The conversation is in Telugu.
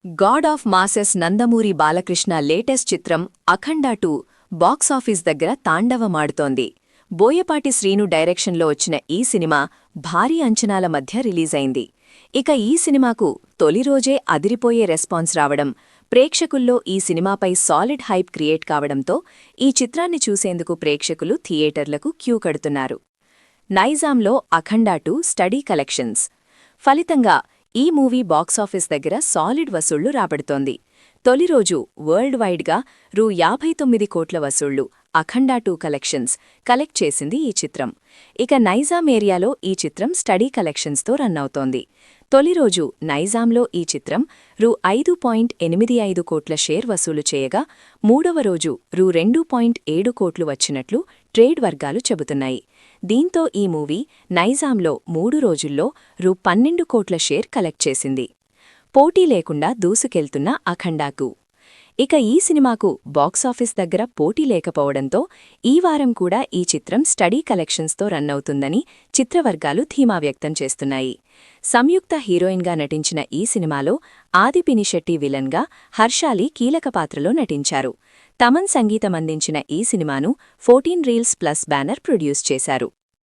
God of masses Nandamuri Balakrishna latest చిత్రం అఖండ 2 బాక్సాఫీస్ దగ్గర తాండవమాడుతోంది. బోయపాటి శ్రీను డైరెక్షన్లో వచ్చిన ఈ సినిమా భారీ అంచనాల మధ్య రిలీజైంది. ఇక ఈ సినిమాకు తొలి రోజే అదిరిపోయే రెస్పాన్స్ రావడం, ప్రేక్షకుల్లో ఈ సినిమాపై సాలిడ్ హైప్ క్రియేట్ కావడంతో ఈ చిత్రాన్ని చూసేందుకు ప్రేక్షకులు థియేటర్లకు క్యూ కడుతున్నారు. నైజాంలో అఖండ 2 స్టడీ కలెక్షన్స్ ఫలితంగా ఈ మూవీ బాక్సాఫీస్ దగ్గర సాలిడ్ వసూళ్లు రాబడుతోంది. తొలి రోజు వరల్డ్ వైడ్గా రూ. 59 కోట్ల వసూళ్లు అఖండ 2 కలెక్షన్స్ కలెక్ట్ చేసింది ఈ చిత్రం. ఇక నైజాం ఏరియాలో ఈ చిత్రం స్టడీ కలెక్షన్స్తో రన్ అవుతోంది. తొలి రోజు నైజాంలో ఈ చిత్రం రూ. 5.85 కోట్ల షేర్ వసూలు చేయగా, మూడవ రోజు రూ. 2.7 కోట్లు వచ్చినట్లు ట్రేడ్ వర్గాలు చెబుతున్నాయి. దీంతో ఈ మూవీ నైజాంలో 3 రోజుల్లో రూ. 12 కోట్ల షేర్ కలెక్ట్ చేసింది. పోటీ లేకుండా దూసుకెళ్తున్న అఖండాకు ఇక ఈ సినిమాకు బాక్సాఫీస్ దగ్గర పోటీ లేకపోవడంతో ఈ వారం కూడా ఈ చిత్రం స్టడీ కలెక్షన్స్తో రన్ అవుతుందని చిత్రవర్గాలు ధీమా వ్యక్తం చేస్తున్నాయి. సంయుక్త హీరోయిన్గా నటించిన ఈ సినిమాలో ఆది పినిశెట్టి విలన్గా, హర్షాలి కీలక పాత్రలో నటించారు. తమన్ సంగీతమందించిన ఈ సినిమాను 14 రీల్స్ ప్లస్ బ్యానర్ ప్రొడ్యూస్ చేశారు.